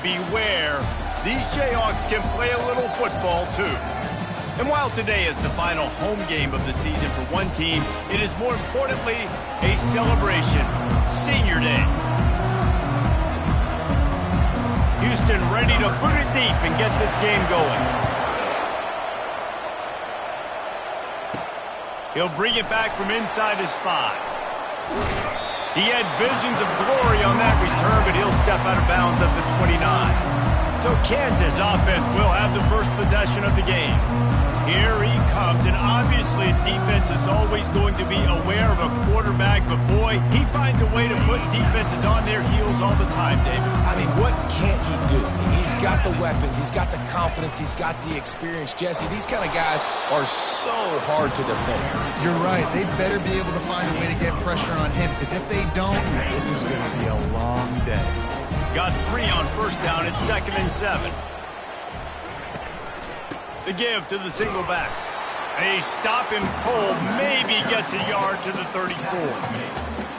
Beware, these Jayhawks can play a little football too. And while today is the final home game of the season for one team, it is more importantly a celebration, Senior Day. Houston ready to put it deep and get this game going. He'll bring it back from inside his 5. He had visions of glory on that return, but he'll step out of bounds at the 29. So Kansas offense will have the first possession of the game. Here he comes, and obviously defense is always going to be aware of a quarterback, but boy, he finds a way to put defenses on their heels all the time, David. I mean, what can't he do? He's got the weapons, he's got the confidence, he's got the experience. Jesse, these kind of guys are so hard to defend. You're right. They better be able to find a way to get pressure on him, because if they don't, this is going to be a long day. Got 3 on first down at 2nd and 7. The give to the single back. They stop him cold, maybe gets a yard to the 34.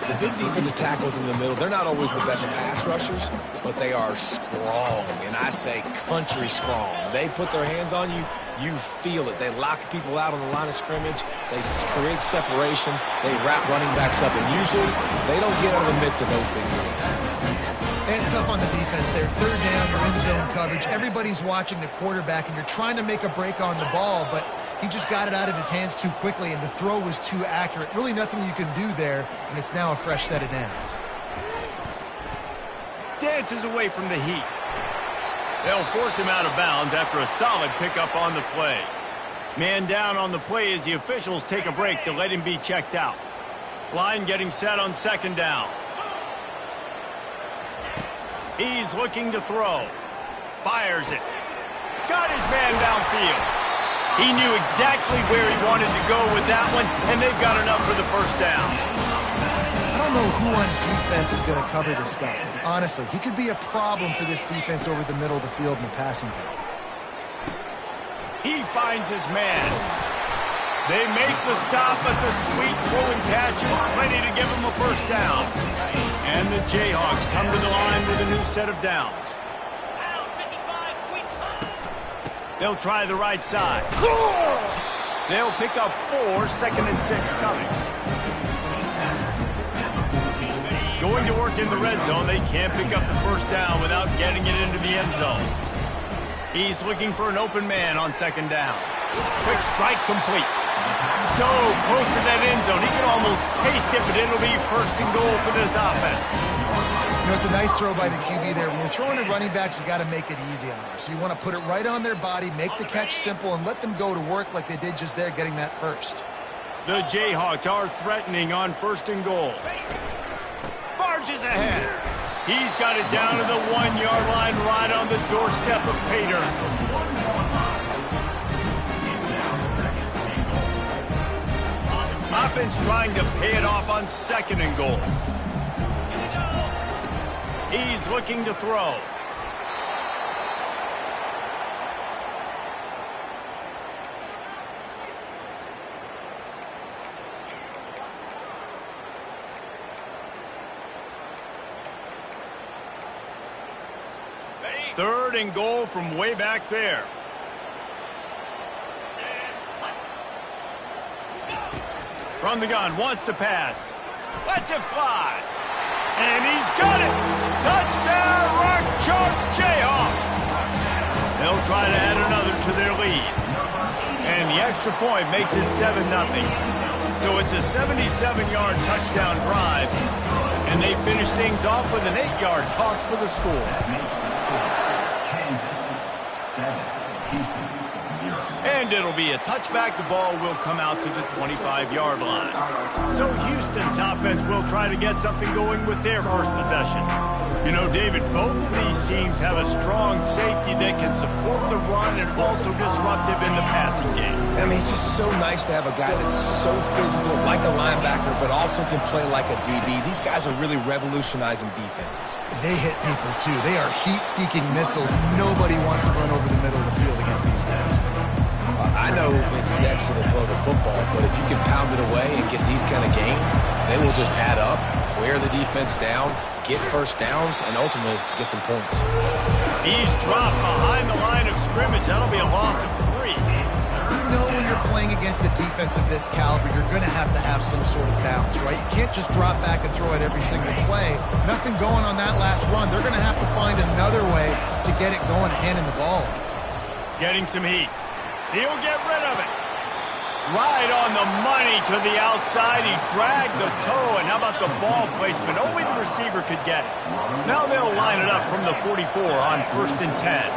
The big defensive tackles in the middle, they're not always the best pass rushers, but they are strong, and I say country strong. They put their hands on you, you feel it. They lock people out on the line of scrimmage. They create separation. They wrap running backs up, and usually they don't get out of the midst of those big units. It's tough on the defense there. 3rd down, you're in zone coverage. Everybody's watching the quarterback, and you're trying to make a break on the ball, but he just got it out of his hands too quickly, and the throw was too accurate. Really nothing you can do there, and it's now a fresh set of downs. Dances away from the heat. They'll force him out of bounds after a solid pickup on the play. Man down on the play as the officials take a break to let him be checked out. Line getting set on 2nd down. He's looking to throw. Fires it. Got his man downfield. He knew exactly where he wanted to go with that one, and they've got enough for the first down. I don't know who on defense is going to cover this guy. Honestly, he could be a problem for this defense over the middle of the field in the passing game. He finds his man. They make the stop, but the sweet throw and catch is plenty to give him a first down. And the Jayhawks come to the line with a new set of downs. They'll try the right side. They'll pick up 4, 2nd and 6 coming. Going to work in the red zone, they can't pick up the first down without getting it into the end zone. He's looking for an open man on 2nd down. Quick strike complete. So close to that end zone, he can almost taste it, but it'll be 1st and goal for this offense. You know, it's a nice throw by the QB there. When you're throwing to running backs, you got to make it easy on them. So you want to put it right on their body, make the catch simple, and let them go to work like they did just there, getting that first. The Jayhawks are threatening on 1st and goal. Barges ahead. He's got it down to the 1-yard line, right on the doorstep of Pater. Offense trying to pay it off on 2nd and goal. He's looking to throw. Third and goal from way back there. From the gun, wants to pass. Lets it fly. And he's got it. Touchdown, Rock Chalk Jayhawk. They'll try to add another to their lead. And the extra point makes it 7-0. So it's a 77-yard touchdown drive. And they finish things off with an 8-yard toss for the score. And it'll be a touchback. The ball will come out to the 25-yard line. So Houston's offense will try to get something going with their first possession. You know, David, both of these teams have a strong safety that can support the run and also disruptive in the passing game. I mean, it's just so nice to have a guy that's so physical, like a linebacker, but also can play like a DB. These guys are really revolutionizing defenses. They hit people, too. They are heat-seeking missiles. Nobody wants to run over the middle of the field against these guys. I know it's sexy to throw the football, but if you can pound it away and get these kind of gains, they will just add up, wear the defense down, get first downs, and ultimately get some points. He's dropped behind the line of scrimmage. That'll be a loss of 3. You know when you're playing against a defense of this caliber, you're going to have some sort of balance, right? You can't just drop back and throw it every single play. Nothing going on that last run. They're going to have to find another way to get it going, handing the ball. Getting some heat. He'll get rid of it. Right on the money to the outside. He dragged the toe, and how about the ball placement? Only the receiver could get it. Now they'll line it up from the 44 on 1st and 10.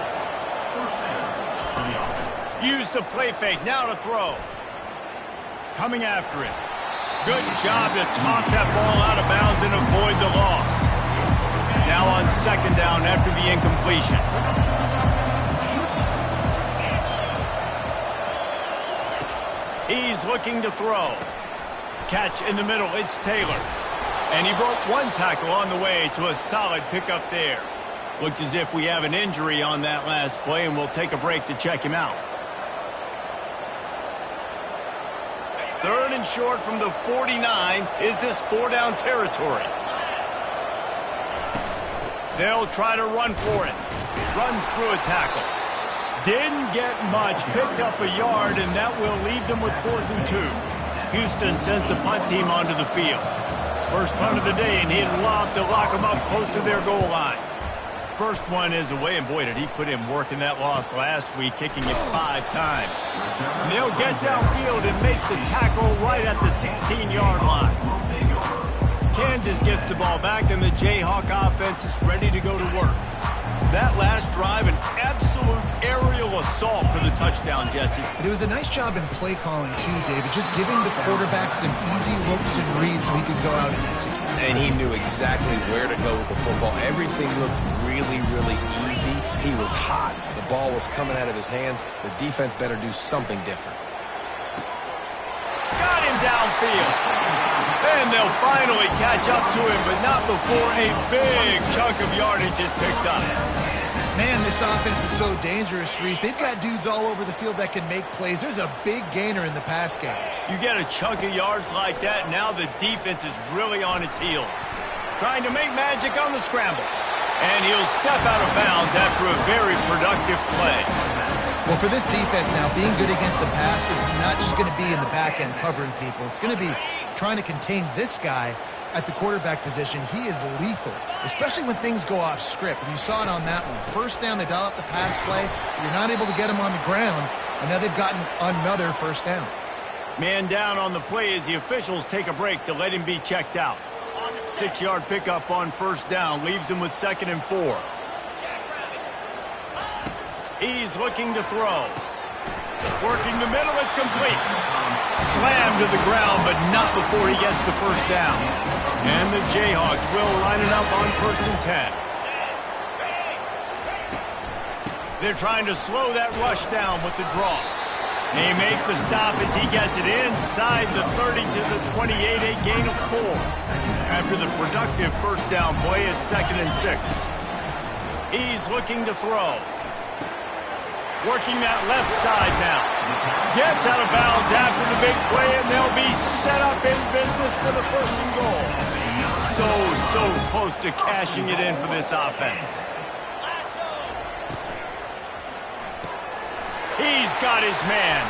Use the play fake, now to throw. Coming after it. Good job to toss that ball out of bounds and avoid the loss. Now on 2nd down after the incompletion. He's looking to throw. Catch in the middle, it's Taylor. And he broke 1 tackle on the way to a solid pickup there. Looks as if we have an injury on that last play, and we'll take a break to check him out. 3rd and short from the 49. Is this 4-down territory? They'll try to run for it. Runs through a tackle. Didn't get much. Picked up a yard, and that will leave them with 4th and 2. Houston sends the punt team onto the field. First punt of the day, and he'd love to lock them up close to their goal line. First one is away, and boy, did he put in work in that loss last week, kicking it 5 times. And they'll get downfield and make the tackle right at the 16-yard line. Kansas gets the ball back, and the Jayhawk offense is ready to go to work. That last drive, an absolute aerial assault for the touchdown, Jesse. But it was a nice job in play calling, too, David, just giving the quarterback some easy looks and reads so he could go out and execute. And he knew exactly where to go with the football. Everything looked really, really easy. He was hot. The ball was coming out of his hands. The defense better do something different. Got him downfield. And they'll finally catch up to him, but not before a big chunk of yardage is picked up. Man, this offense is so dangerous, Reese. They've got dudes all over the field that can make plays. There's a big gainer in the pass game. You get a chunk of yards like that, now the defense is really on its heels. Trying to make magic on the scramble. And he'll step out of bounds after a very productive play. Well, for this defense now, being good against the pass is not just going to be in the back end covering people. It's going to be trying to contain this guy at the quarterback position. He is lethal, especially when things go off script. And you saw it on that one. 1st down, they dial up the pass play. You're not able to get him on the ground, and now they've gotten another 1st down. Man down on the play as the officials take a break to let him be checked out. 6-yard pickup on 1st down leaves him with 2nd and 4. He's looking to throw. Working the middle, it's complete. Slammed to the ground, but not before he gets the 1st down. And the Jayhawks will line it up on 1st and 10. They're trying to slow that rush down with the draw. They make the stop as he gets it inside the 30 to the 28, a gain of 4. After the productive 1st down play, it's 2nd and 6. He's looking to throw. Working that left side now. Gets out of bounds after the big play, and they'll be set up in business for the 1st and goal. So close to cashing it in for this offense. He's got his man.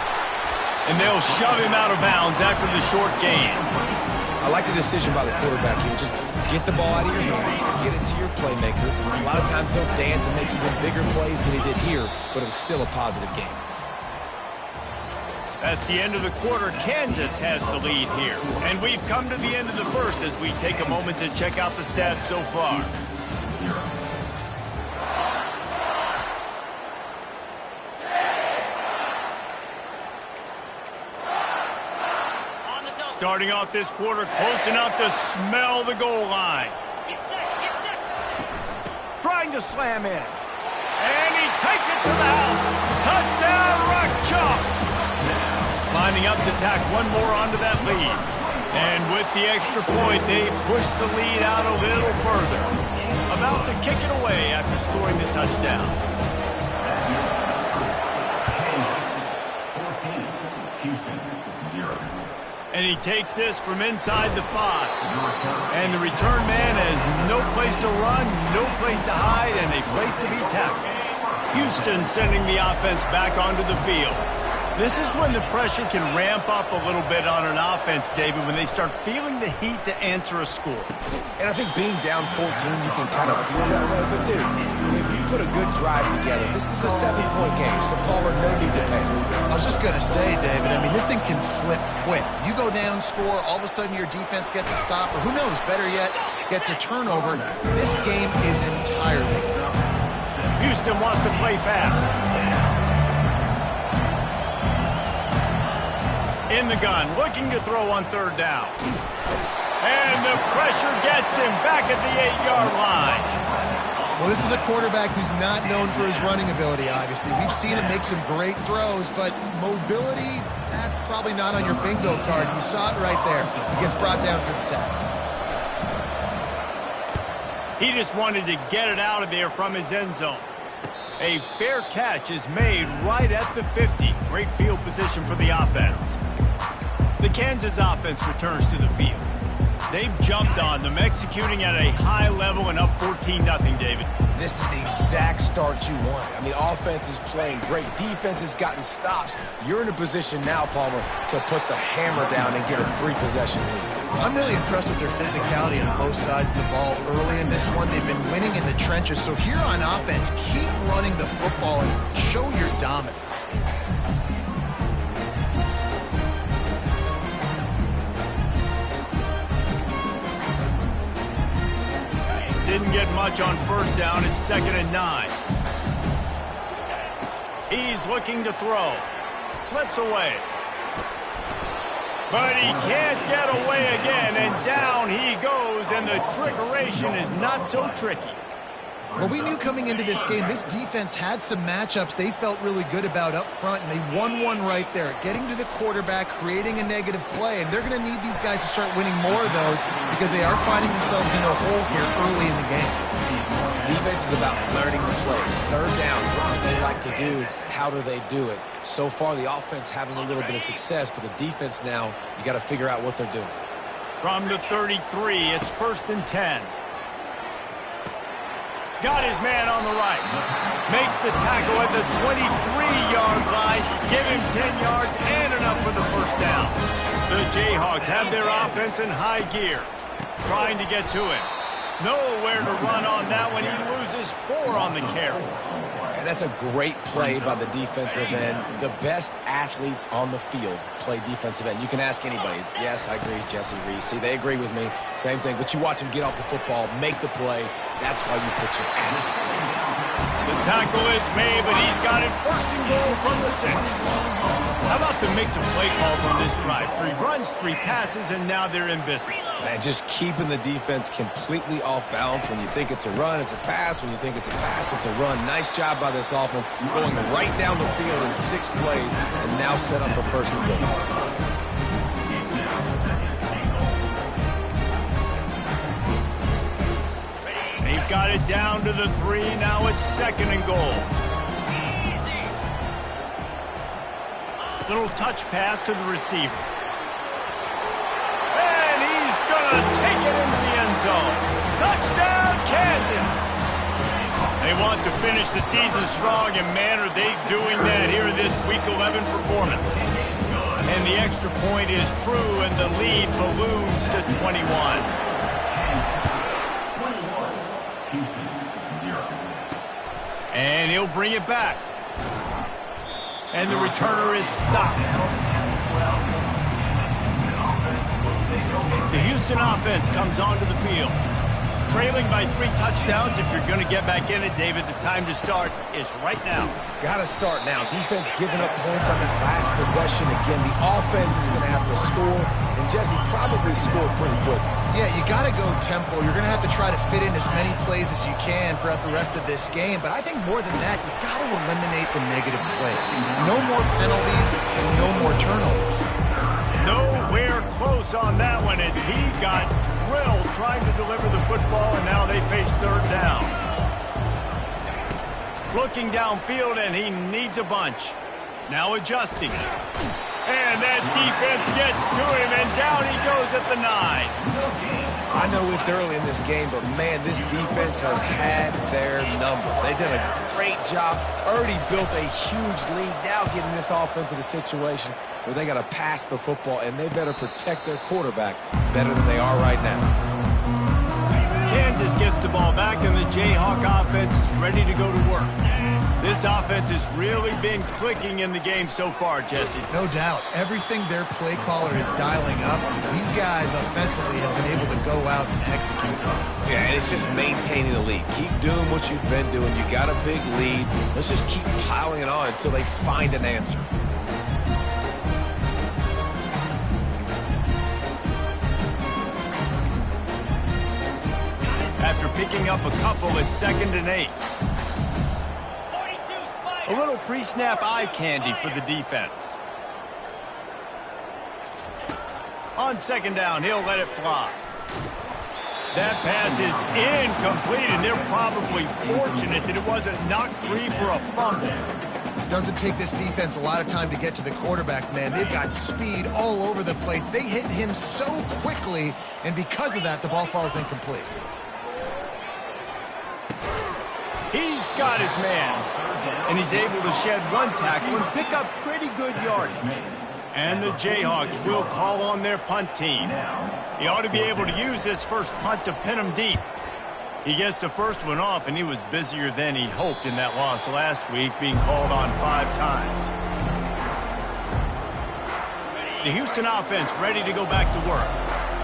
And they'll shove him out of bounds after the short gain. I like the decision by the quarterback here. Just get the ball out of your hands, get it to your playmaker. A lot of times he'll dance and make even bigger plays than he did here, but it was still a positive game. That's the end of the quarter. Kansas has the lead here. And we've come to the end of the 1st as we take a moment to check out the stats so far. Starting off this quarter, close enough to smell the goal line. Trying to slam in. And he takes it to the house. Touchdown, Rock Chalk. Lining up to tack one more onto that lead. And with the extra point, they push the lead out a little further. About to kick it away after scoring the touchdown. Houston, 0. And he takes this from inside the 5. And the return man has no place to run, no place to hide, and a place to be tackled. Houston sending the offense back onto the field. This is when the pressure can ramp up a little bit on an offense, David, when they start feeling the heat to answer a score. And I think being down 14, you can kind of feel that way. But, dude, if you put a good drive together, this is a 7-point game, so Palmer, no need to panic. I was just going to say, David, I mean, this thing can flip quick. You go down, score, all of a sudden your defense gets a stop, or who knows, better yet, gets a turnover. This game is entirely different. Houston wants to play fast. In the gun, looking to throw on third down. And the pressure gets him back at the 8-yard line. Well, this is a quarterback who's not known for his running ability, obviously. We've seen him make some great throws, but mobility, that's probably not on your bingo card. You saw it right there. He gets brought down for the sack. He just wanted to get it out of there from his end zone. A fair catch is made right at the 50. Great field position for the offense. The Kansas offense returns to the field. They've jumped on them, executing at a high level and up 14-0, David. This is the exact start you want. I mean, offense is playing great. Defense has gotten stops. You're in a position now, Palmer, to put the hammer down and get a 3-possession lead. I'm really impressed with their physicality on both sides of the ball early in this one. They've been winning in the trenches. So here on offense, keep running the football and show your dominance. Didn't get much on first down. It's 2nd and 9. He's looking to throw. Slips away. But he can't get away again, and down he goes, and the trickeration is not so tricky. Well, we knew coming into this game, this defense had some matchups they felt really good about up front, and they won one right there, getting to the quarterback, creating a negative play, and they're going to need these guys to start winning more of those because they are finding themselves in a hole here early in the game. Defense is about learning the plays. Third down, what do they like to do? How do they do it? So far, the offense having a little bit of success, but the defense now, you got to figure out what they're doing. From the 33, it's 1st and 10. Got his man on the right. Makes the tackle at the 23-yard line. Give him 10 yards and enough for the first down. The Jayhawks have their offense in high gear. Trying to get to him. Nowhere to run on that one. He loses 4 on the carry. And that's a great play by the defensive end. The best athletes on the field play defensive end. You can ask anybody. Yes, I agree, Jesse Reese. See, they agree with me. Same thing. But you watch them get off the football, make the play. That's why you put your athletes there. The tackle is made, but he's got it 1st and goal from the 6. How about the mix of play calls on this drive? 3 runs, 3 passes, and now they're in business. And just keeping the defense completely off balance. When you think it's a run, it's a pass. When you think it's a pass, it's a run. Nice job by this offense, going right down the field in 6 plays, and now set up for 1st and goal. They've got it down to the 3. Now it's 2nd and goal. Little touch pass to the receiver. And he's going to take it into the end zone. Touchdown, Kansas! They want to finish the season strong, and man, are they doing that here in this Week 11 performance. And the extra point is true, and the lead balloons to 21. Houston, 0. And he'll bring it back. And the returner is stopped. The Houston offense comes onto the field. Trailing by 3 touchdowns. If you're going to get back in it, David, the time to start is right now. Got to start now. Defense giving up points on that last possession. Again, the offense is going to have to score, and Jesse probably scored pretty quick. Yeah, you got to go tempo. You're going to have to try to fit in as many plays as you can throughout the rest of this game. But I think more than that, you got to eliminate the negative plays. No more penalties, no more turnovers. Nowhere close on that one as he got drilled trying to deliver the football, and now they face 3rd down. Looking downfield, and he needs a bunch. Now adjusting. And that defense gets to him, and down he goes at the 9. I know it's early in this game, but, man, this defense has had their number. They've done a great job, already built a huge lead, now getting this offense in a situation where they got to pass the football, and they better protect their quarterback better than they are right now. Kansas gets the ball back, and the Jayhawk offense is ready to go to work. This offense has really been clicking in the game so far, Jesse. No doubt. Everything their play caller is dialing up, these guys offensively have been able to go out and execute. Yeah, and it's just maintaining the lead. Keep doing what you've been doing. You got a big lead. Let's just keep piling it on until they find an answer. After picking up a couple, it's 2nd and 8. A little pre-snap eye candy for the defense. On 2nd down, he'll let it fly. That pass is incomplete, and they're probably fortunate that it wasn't knocked free for a fumble. Doesn't take this defense a lot of time to get to the quarterback, man. They've got speed all over the place. They hit him so quickly, and because of that, the ball falls incomplete. He's got his man, and he's able to shed one tackle and pick up pretty good yardage. And the Jayhawks will call on their punt team. He ought to be able to use this first punt to pin him deep. He gets the first one off, and he was busier than he hoped in that loss last week, being called on 5 times. The Houston offense ready to go back to work.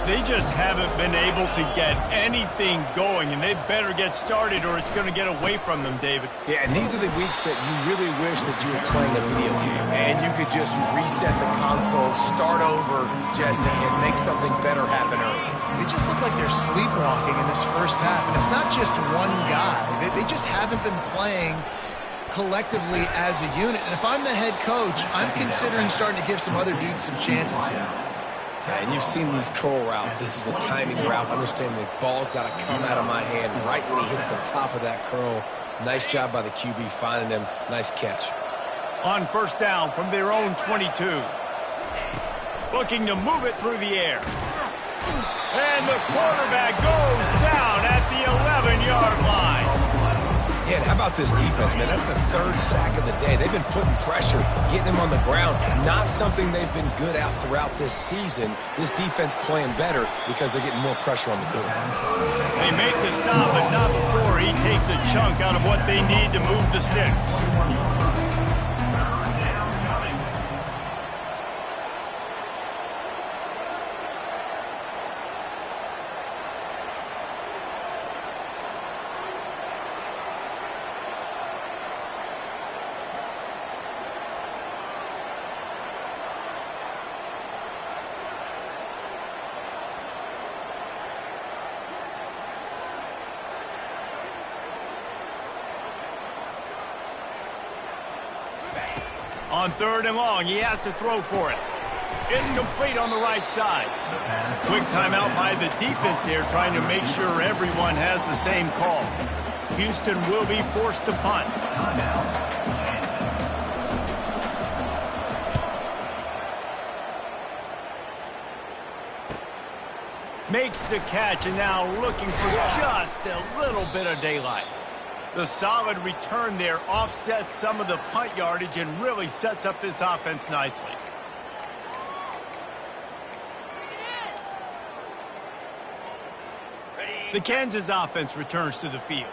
They just haven't been able to get anything going, and they better get started or it's going to get away from them, David. Yeah, and these are the weeks that you really wish that you were playing a video game and you could just reset the console, start over, Jesse, and make something better happen early. They just look like they're sleepwalking in this first half, and it's not just one guy. They just haven't been playing collectively as a unit. And if I'm the head coach, I'm considering starting to give some other dudes some chances here. Yeah, and you've seen these curl routes. This is a timing route. Understand the ball's got to come out of my hand right when he hits the top of that curl. Nice job by the QB finding him. Nice catch. On 1st down from their own 22. Looking to move it through the air. And the quarterback goes down at the 11-yard line. Yeah, how about this defense, man? That's the 3rd sack of the day. They've been putting pressure, getting him on the ground. Not something they've been good at throughout this season. This defense playing better because they're getting more pressure on the quarterback. They make the stop, but not before he takes a chunk out of what they need to move the sticks. On 3rd and long, he has to throw for it. It's complete on the right side. Quick timeout by the defense there, trying to make sure everyone has the same call. Houston will be forced to punt. Makes the catch, and now looking for just a little bit of daylight. The solid return there offsets some of the punt yardage and really sets up this offense nicely. The Kansas offense returns to the field.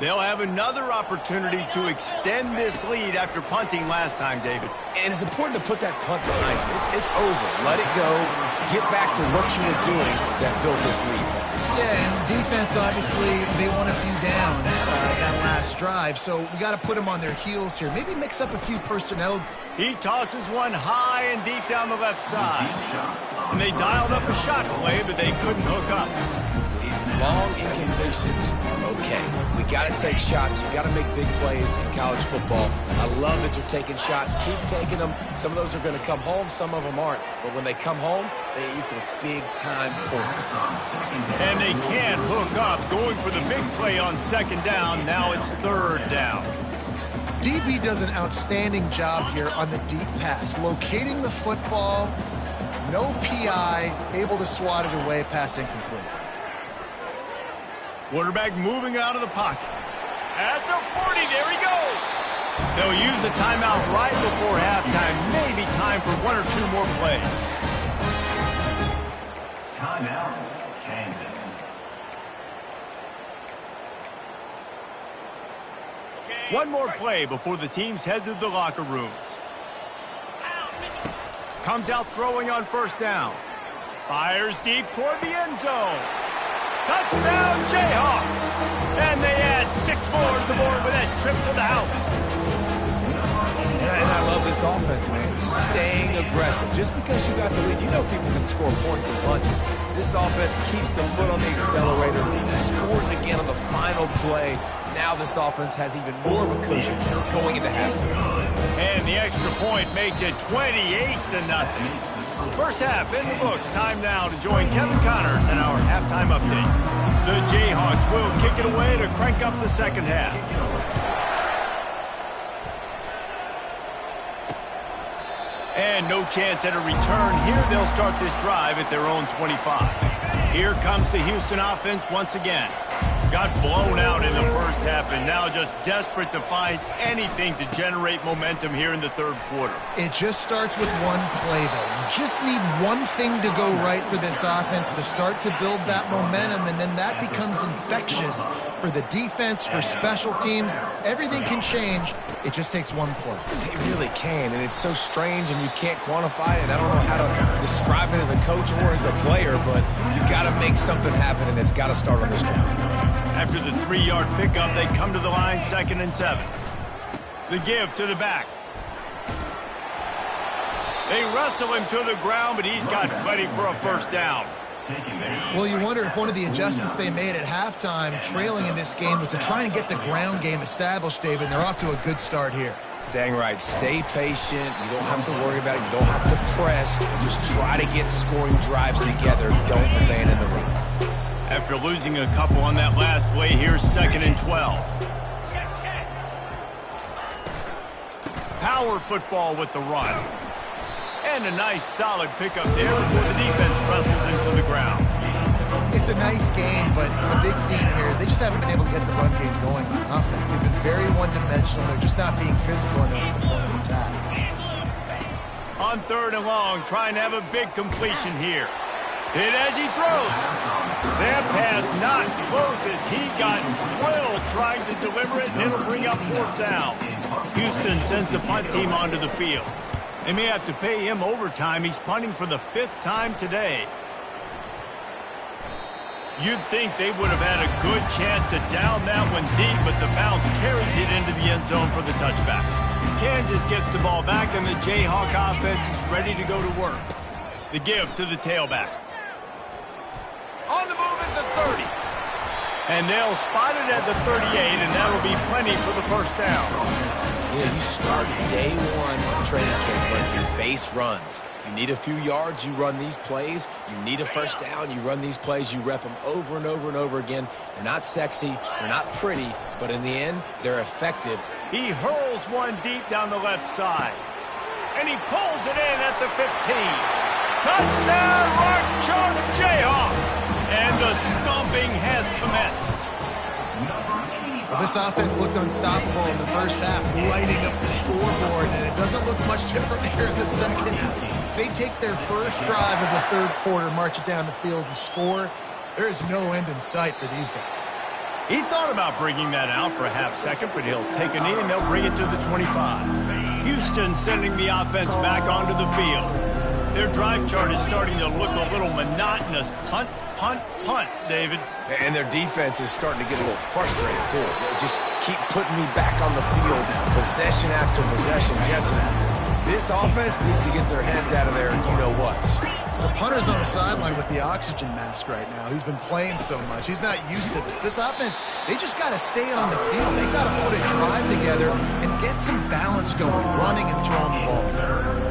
They'll have another opportunity to extend this lead after punting last time, David. And it's important to put that punt behind you. It's over. Let it go. Get back to what you were doing that built this lead. Yeah, and defense, obviously, they won a few downs that last drive, so we got to put them on their heels here. Maybe mix up a few personnel. He tosses one high and deep down the left side. And they dialed up a shot play, but they couldn't hook up. Long incompletions are okay. We got to take shots. You got to make big plays in college football. I love that you're taking shots. Keep taking them. Some of those are going to come home. Some of them aren't. But when they come home, they equal big-time points. And they can't hook up. Going for the big play on 2nd down. Now it's 3rd down. DB does an outstanding job here on the deep pass. Locating the football, no PI, able to swat it away, pass incomplete. Quarterback moving out of the pocket. At the 40, there he goes. They'll use a timeout right before halftime. Maybe time for one or two more plays. Timeout, Kansas. One more play before the teams head to the locker rooms. Comes out throwing on first down. Fires deep toward the end zone. Touchdown, Jayhawks! And they add 6 more to the board with that trip to the house. And I love this offense, man. Staying aggressive. Just because you got the lead, you know people can score points and punches. This offense keeps the foot on the accelerator, scores again on the final play. Now this offense has even more of a cushion going into halftime. And the extra point makes it 28-0. First half in the books. Time now to join Kevin Connors in our halftime update. The Jayhawks will kick it away to crank up the second half. And no chance at a return here. They'll start this drive at their own 25. Here comes the Houston offense once again. Got blown out in the first half and now just desperate to find anything to generate momentum here in the third quarter. It just starts with one play, though. You just need one thing to go right for this offense to start to build that momentum, and then that becomes infectious for the defense, for special teams. Everything can change. It just takes one play. It really can, and it's so strange, and you can't quantify it. I don't know how to describe it as a coach or as a player, but you got to make something happen, and it's got to start on this drive. After the 3-yard pickup, they come to the line 2nd and 7. The give to the back. They wrestle him to the ground, but he's got plenty for a first down. Well, you wonder if one of the adjustments they made at halftime, trailing in this game, was to try and get the ground game established, David, and they're off to a good start here. Dang right. Stay patient. You don't have to worry about it. You don't have to press. Just try to get scoring drives together. Don't abandon the run. After losing a couple on that last play, here's 2nd and 12. Power football with the run. And a nice solid pickup there before the defense wrestles him to the ground. It's a nice game, but the big theme here is they just haven't been able to get the run game going on offense. They've been very one-dimensional. They're just not being physical enough at the point of attack. On 3rd and long, trying to have a big completion here. Hit as he throws. That pass not close as he got drilled trying to deliver it, and it'll bring up 4th down. Houston sends the punt team onto the field. They may have to pay him overtime. He's punting for the 5th time today. You'd think they would have had a good chance to down that one deep, but the bounce carries it into the end zone for the touchback. Kansas gets the ball back, and the Jayhawk offense is ready to go to work. The give to the tailback. On the move at the 30. And they'll spot it at the 38, and that'll be plenty for the first down. Yeah, you start day one training camp running your base runs. You need a few yards, you run these plays. You need a first down, you run these plays. You rep them over and over and over again. They're not sexy, they're not pretty, but in the end, they're effective. He hurls one deep down the left side. And he pulls it in at the 15. Touchdown, Rock Chalk Jayhawk! And the stomping has commenced. Well, this offense looked unstoppable in the first half, lighting up the scoreboard, and it doesn't look much different here in the second half. They take their first drive of the third quarter, march it down the field, and score. There is no end in sight for these guys. He thought about bringing that out for a half second, but he'll take a knee and they'll bring it to the 25. Houston sending the offense back onto the field. Their drive chart is starting to look a little monotonous. Punt, punt, punt, David. And their defense is starting to get a little frustrated, too. They just keep putting me back on the field, possession after possession. Jesse, this offense needs to get their heads out of there, you-know-what. The punter's on the sideline with the oxygen mask right now. He's been playing so much. He's not used to this. This offense, they just got to stay on the field. They've got to put a drive together and get some balance going, running and throwing the ball.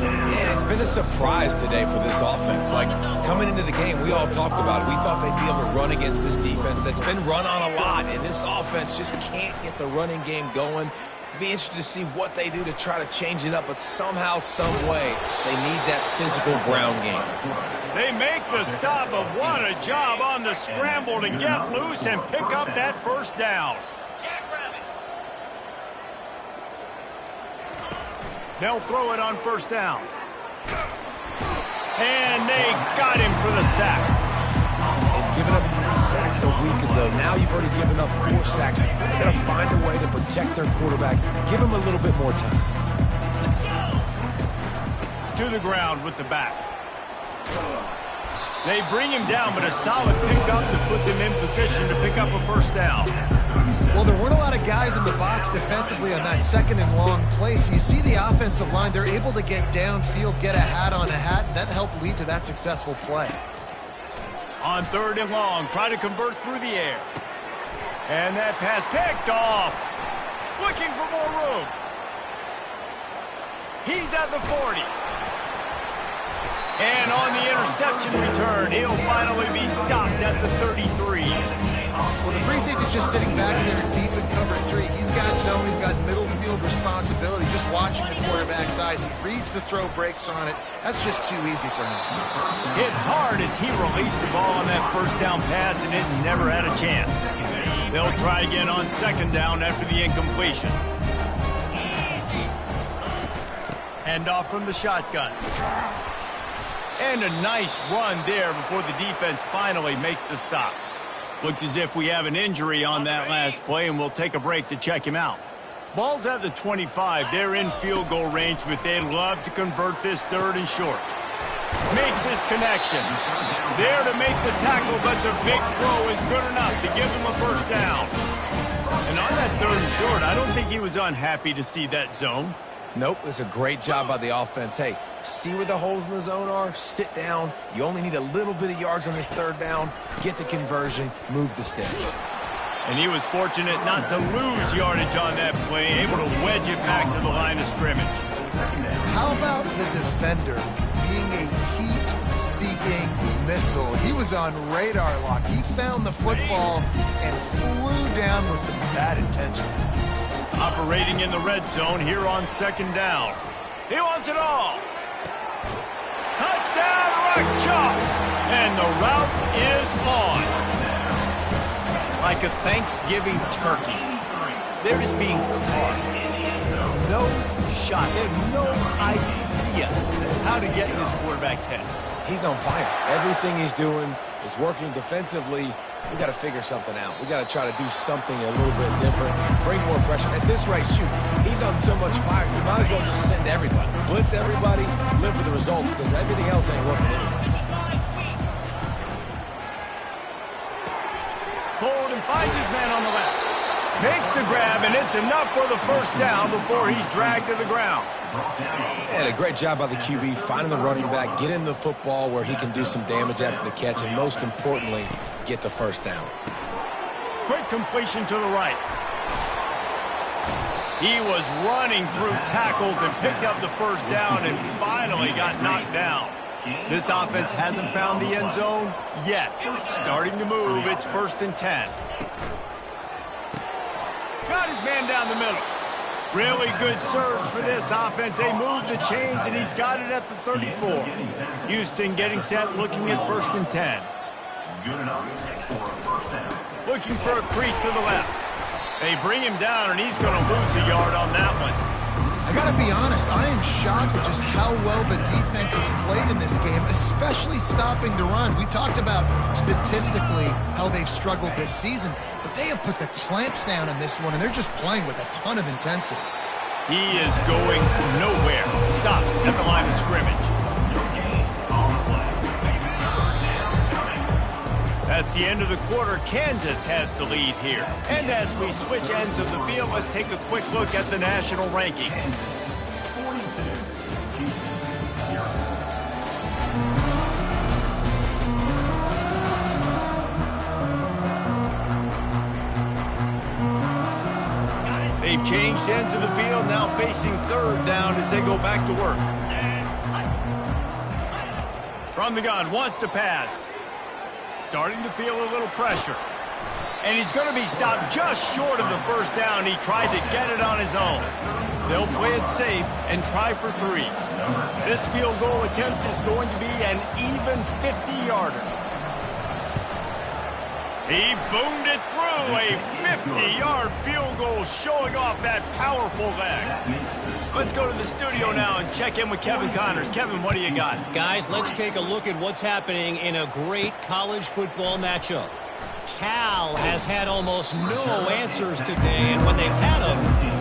Yeah, it's been a surprise today for this offense. Like, coming into the game, we all talked about it. We thought they'd be able to run against this defense that's been run on a lot, and this offense just can't get the running game going. Be interested to see what they do to try to change it up, but somehow, some way, they need that physical ground game. They make the stop, but what a job on the scramble to get loose and pick up that first down. They'll throw it on first down. And they got him for the sack. And giving up 3 sacks a week ago, now you've already given up 4 sacks. They've got to find a way to protect their quarterback. Give him a little bit more time. To the ground with the back. They bring him down, but a solid pickup to put them in position to pick up a first down. Well, there weren't a lot of guys in the box defensively on that second and long play, so you see the offensive line, they're able to get downfield, get a hat on a hat, and that helped lead to that successful play. On third and long, try to convert through the air. And that pass picked off. Looking for more room. He's at the 40. And on the interception return, he'll finally be stopped at the 33. Well, the free safety's just sitting back there deep in cover 3. He's got zone, he's got middle field responsibility, just watching the quarterback's eyes. He reads the throw, breaks on it. That's just too easy for him. Hit hard as he released the ball on that first down pass, and it never had a chance. They'll try again on second down after the incompletion. Hand off from the shotgun. And a nice run there before the defense finally makes the stop. Looks as if we have an injury on that last play, and we'll take a break to check him out. Ball's at the 25. They're in field goal range, but they'd love to convert this third and short. Makes his connection. There to make the tackle, but the big throw is good enough to give him a first down. And on that third and short, I don't think he was unhappy to see that zone. Nope, it's a great job by the offense. Hey, see where the holes in the zone are, sit down. You only need a little bit of yards on this third down. Get the conversion, move the sticks. And he was fortunate not to lose yardage on that play, able to wedge it back to the line of scrimmage. How about the defender being a heat-seeking missile? He was on radar lock. He found the football and flew down with some bad intentions. Operating in the red zone here on second down. He wants it all. Touchdown, Rock Chalk. And the route is on. Like a Thanksgiving turkey. They're just being carved. No shot. They have no idea how to get in this quarterback's head. He's on fire. Everything he's doing is working defensively. We got to figure something out. We got to try to do something a little bit different. Bring more pressure. At this rate, shoot, he's on so much fire, you might as well just send everybody. Blitz everybody, live with the results, because everything else ain't working anyways. Hold and finds his man on the left. Makes the grab, and it's enough for the first down before he's dragged to the ground. And a great job by the QB, finding the running back, get him the football where he can do some damage after the catch, and most importantly, get the first down. Quick completion to the right. He was running through tackles and picked up the first down and finally got knocked down. This offense hasn't found the end zone yet. Starting to move, it's 1st and 10. Got his man down the middle. Really good surge for this offense. They move the chains, and he's got it at the 34. Houston getting set, looking at 1st and 10. Looking for a crease to the left. They bring him down, and he's going to lose a yard on that one. I got to be honest, I am shocked at just how well the defense has played in this game, especially stopping the run. We talked about statistically how they've struggled this season, but they have put the clamps down in this one, and they're just playing with a ton of intensity. He is going nowhere. Stop at the line of scrimmage. That's the end of the quarter. Kansas has the lead here. And as we switch ends of the field, let's take a quick look at the national rankings. They've changed ends of the field, now facing third down as they go back to work. From the gun, wants to pass. Starting to feel a little pressure. And he's going to be stopped just short of the first down. He tried to get it on his own. They'll play it safe and try for 3. This field goal attempt is going to be an even 50-yarder. He boomed it through. A 50-yard field goal, showing off that powerful leg. Let's go to the studio now and check in with Kevin Connors. Kevin, what do you got? Guys, let's take a look at what's happening in a great college football matchup. Cal has had almost no answers today, and when they've had them,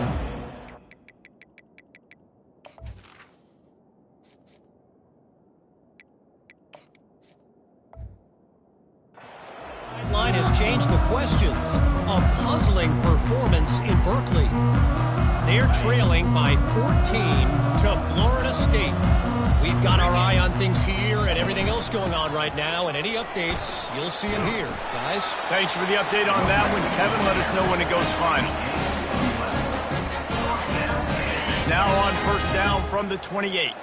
line has changed the questions. A puzzling performance in Berkeley. They're trailing by 14 to Florida State. We've got our eye on things here and everything else going on right now, and any updates, you'll see them here, guys. Thanks for the update on that one, Kevin. Let us know when it goes final. Now on first down from the 28.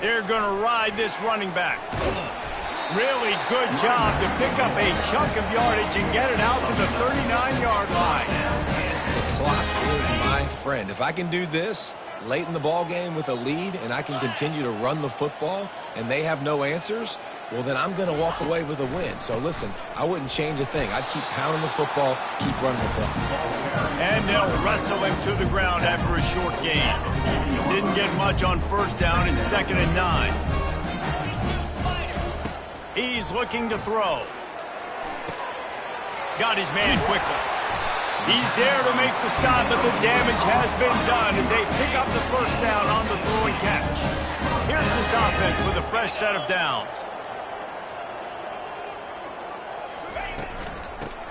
They're going to ride this running back. Really good job to pick up a chunk of yardage and get it out to the 39-yard line. The clock is my friend. If I can do this late in the ball game with a lead and I can continue to run the football and they have no answers, well, then I'm going to walk away with a win. So, listen, I wouldn't change a thing. I'd keep pounding the football, keep running the clock. And they'll wrestle him to the ground after a short gain. Didn't get much on first down in 2nd and 9. He's looking to throw. Got his man quickly. He's there to make the stop, but the damage has been done as they pick up the first down on the throw and catch. Here's this offense with a fresh set of downs.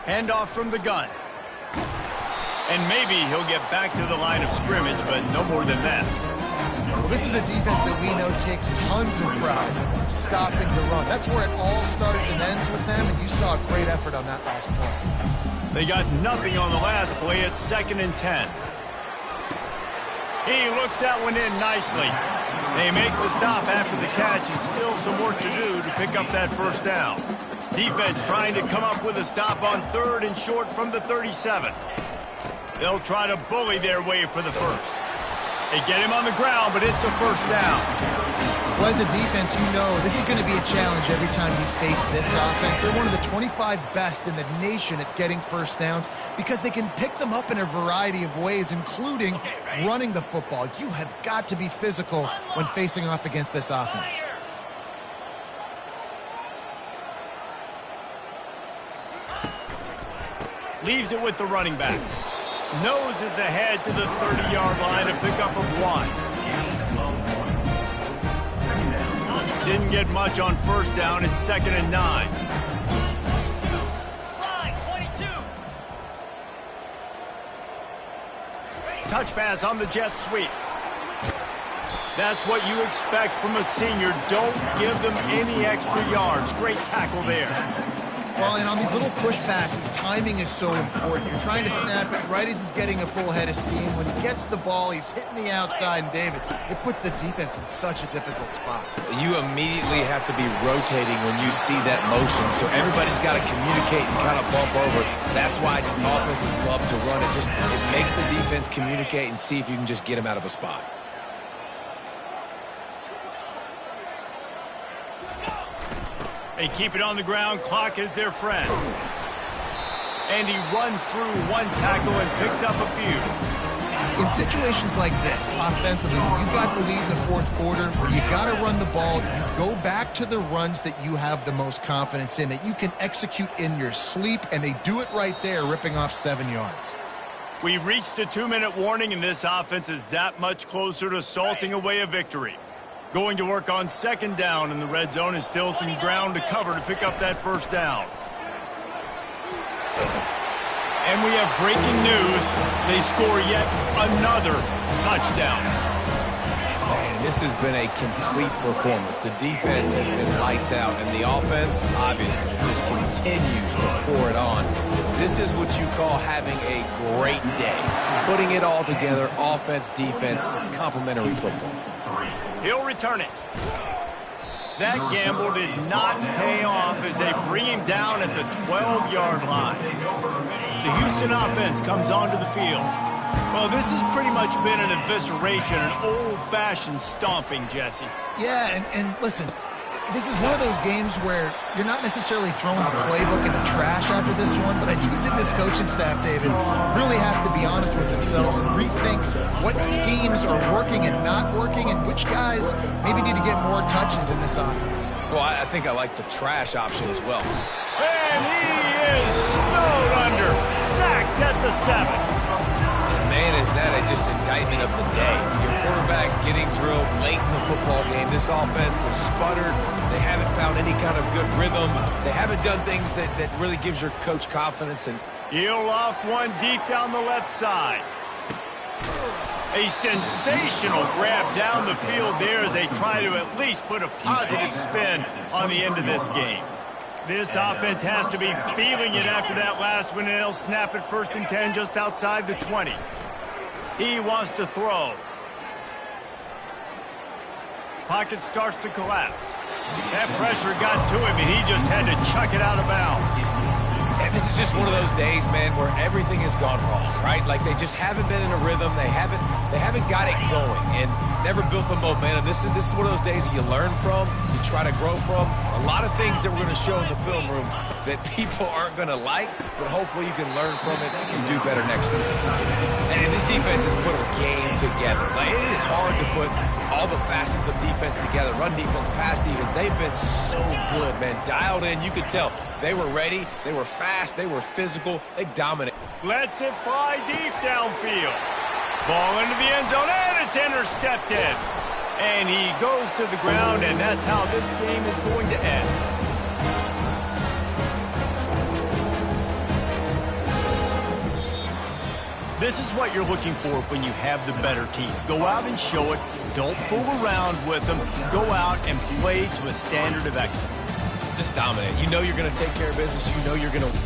Handoff from the gun. And maybe he'll get back to the line of scrimmage, but no more than that. Well, this is a defense that we know takes tons of pride stopping the run. That's where it all starts and ends with them, and you saw a great effort on that last play. They got nothing on the last play. It's 2nd and 10. He looks that one in nicely. They make the stop after the catch, and still some work to do to pick up that first down. Defense trying to come up with a stop on 3rd and short from the 37. They'll try to bully their way for the first. They get him on the ground, but it's a first down. Well, as a defense, you know this is going to be a challenge every time you face this offense. They're one of the 25 best in the nation at getting first downs because they can pick them up in a variety of ways, including running the football. You have got to be physical when facing off against this offense. Leaves it with the running back. Noses ahead to the 30-yard line, a pickup of 1. Didn't get much on first down. It's 2nd and 9. Touch pass on the jet sweep. That's what you expect from a senior. Don't give them any extra yards. Great tackle there. Well, and on these little push passes, timing is so important. You're trying to snap it right as he's getting a full head of steam. When he gets the ball, he's hitting the outside, and David, it puts the defense in such a difficult spot. You immediately have to be rotating when you see that motion, so everybody's got to communicate and kind of bump over. That's why offenses love to run it. It makes the defense communicate and see if you can just get him out of a spot. They keep it on the ground. Clock is their friend. And he runs through one tackle and picks up a few. In situations like this, offensively, when you've got the lead in the fourth quarter, where you got to run the ball, you go back to the runs that you have the most confidence in, that you can execute in your sleep, and they do it right there, ripping off 7 yards. We've reached the 2-minute warning, and this offense is that much closer to salting away a victory. Going to work on 2nd down, and the red zone is still some ground to cover to pick up that first down. And we have breaking news. They score yet another touchdown. Man, this has been a complete performance. The defense has been lights out, and the offense, obviously, just continues to pour it on. This is what you call having a great day. Putting it all together, offense, defense, complementary football. He'll return it. That gamble did not pay off as they bring him down at the 12-yard line. The Houston offense comes onto the field. Well, this has pretty much been an evisceration, an old-fashioned stomping, Jesse. Yeah, and listen, this is one of those games where you're not necessarily throwing the playbook in the trash after this one, but I do think this coaching staff, David, really has to be honest with themselves and rethink what schemes are working and not working and which guys maybe need to get more touches in this offense. Well, I think I like the trash option as well. And he is snowed under, sacked at the 7. Man, is that just indictment of the day. Your quarterback getting drilled late in the football game. This offense has sputtered. They haven't found any kind of good rhythm. They haven't done things that really gives your coach confidence. And he'll loft one deep down the left side. A sensational grab down the field there as they try to at least put a positive spin on the end of this game. This offense has to be feeling it after that last one, and they'll snap it 1st and 10 just outside the 20. He wants to throw. Pocket starts to collapse. That pressure got to him, and he just had to chuck it out of bounds. And this is just one of those days, man, where everything has gone wrong, right? Like they just haven't been in a rhythm. They haven't got it going and never built the momentum. This is one of those days that you learn from, you try to grow from. A lot of things that we're going to show in the film room that people aren't going to like, but hopefully you can learn from it and do better next week. And this defense has put a game together. Like, it is hard to put all the facets of defense together. Run defense, pass defense. They've been so good, man. Dialed in. You could tell they were ready. They were fast. They were physical. They dominated. Lets it fly deep downfield. Ball into the end zone, and it's intercepted. And he goes to the ground, and that's how this game is going to end. This is what you're looking for when you have the better team. Go out and show it. Don't fool around with them. Go out and play to a standard of excellence. Just dominate. You know you're going to take care of business. You know you're going to